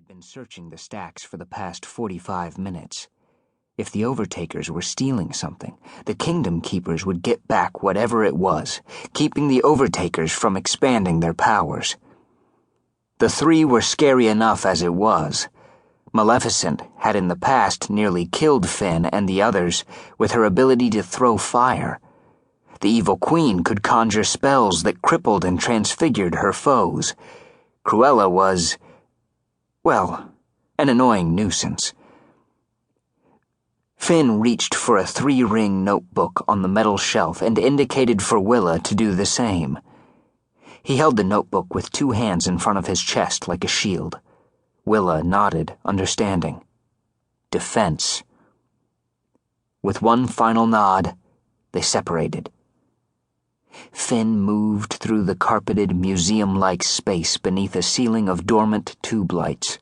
They'd been searching the stacks for the past 45 minutes. If the Overtakers were stealing something, the Kingdom Keepers would get back whatever it was, keeping the Overtakers from expanding their powers. The three were scary enough as it was. Maleficent had in the past nearly killed Finn and the others with her ability to throw fire. The evil queen could conjure spells that crippled and transfigured her foes. Cruella was, well, an annoying nuisance. Finn reached for a 3-ring notebook on the metal shelf and indicated for Willa to do the same. He held the notebook with 2 hands in front of his chest like a shield. Willa nodded, understanding. Defense. With one final nod, they separated. Finn moved through the carpeted, museum-like space beneath a ceiling of dormant tube lights.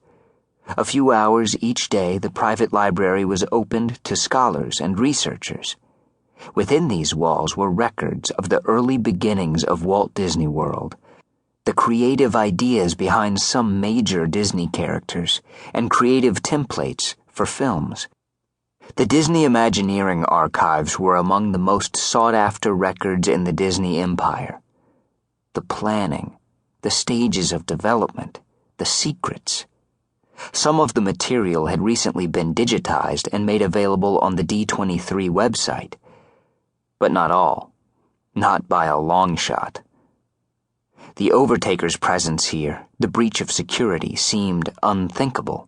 A few hours each day, the private library was opened to scholars and researchers. Within these walls were records of the early beginnings of Walt Disney World, the creative ideas behind some major Disney characters, and creative templates for films. The Disney Imagineering archives were among the most sought-after records in the Disney empire. The planning, the stages of development, the secrets. Some of the material had recently been digitized and made available on the D23 website. But not all. Not by a long shot. The Overtakers' presence here, the breach of security, seemed unthinkable.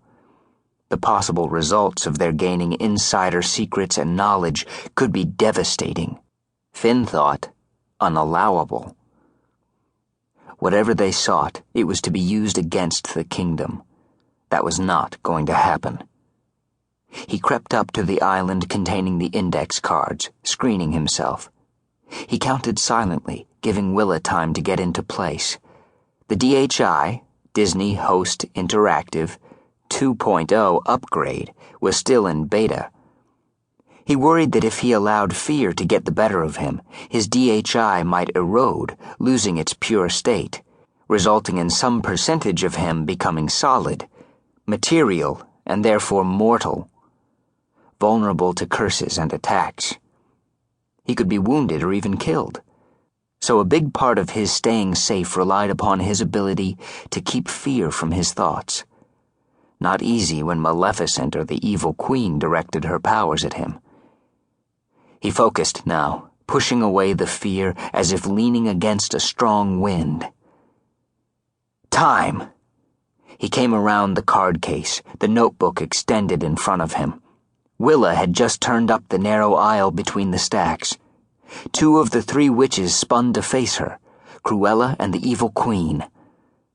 The possible results of their gaining insider secrets and knowledge could be devastating. Finn thought, unallowable. Whatever they sought, it was to be used against the kingdom. That was not going to happen. He crept up to the island containing the index cards, screening himself. He counted silently, giving Willa time to get into place. The DHI, Disney Host Interactive, 2.0 upgrade was still in beta. He worried that if he allowed fear to get the better of him, his DHI might erode, losing its pure state, resulting in some percentage of him becoming solid, material, and therefore mortal, vulnerable to curses and attacks. He could be wounded or even killed. So a big part of his staying safe relied upon his ability to keep fear from his thoughts. Not easy when Maleficent or the evil queen directed her powers at him. He focused now, pushing away the fear as if leaning against a strong wind. Time! He came around the card case, the notebook extended in front of him. Willa had just turned up the narrow aisle between the stacks. 2 of the 3 witches spun to face her, Cruella and the evil queen.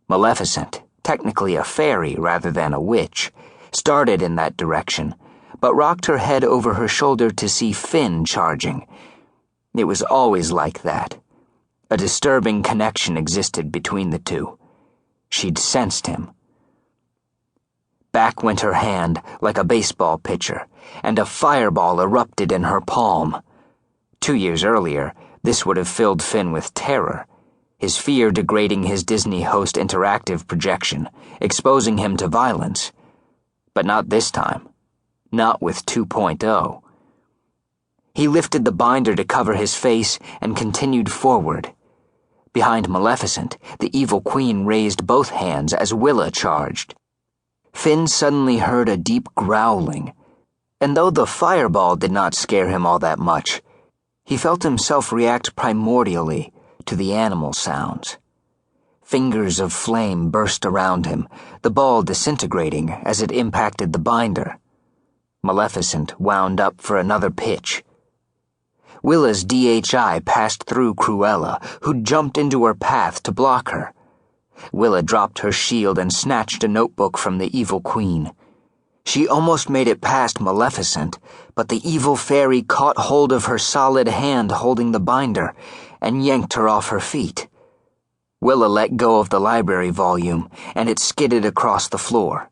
Maleficent, technically a fairy rather than a witch, started in that direction, but rocked her head over her shoulder to see Finn charging. It was always like that. A disturbing connection existed between the two. She'd sensed him. Back went her hand like a baseball pitcher, and a fireball erupted in her palm. 2 years earlier, this would have filled Finn with terror, his fear degrading his Disney Host Interactive projection, exposing him to violence. But not this time. Not with 2.0. He lifted the binder to cover his face and continued forward. Behind Maleficent, the evil queen raised both hands as Willa charged. Finn suddenly heard a deep growling, and though the fireball did not scare him all that much, he felt himself react primordially to the animal sounds. Fingers of flame burst around him, the ball disintegrating as it impacted the binder. Maleficent wound up for another pitch. Willa's DHI passed through Cruella, who jumped into her path to block her. Willa dropped her shield and snatched a notebook from the evil queen. She almost made it past Maleficent, but the evil fairy caught hold of her solid hand holding the binder and yanked her off her feet. Willa let go of the library volume, and it skidded across the floor.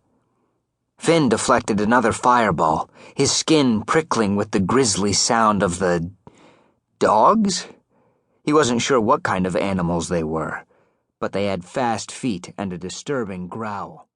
Finn deflected another fireball, his skin prickling with the grisly sound of the dogs? He wasn't sure what kind of animals they were, but they had fast feet and a disturbing growl.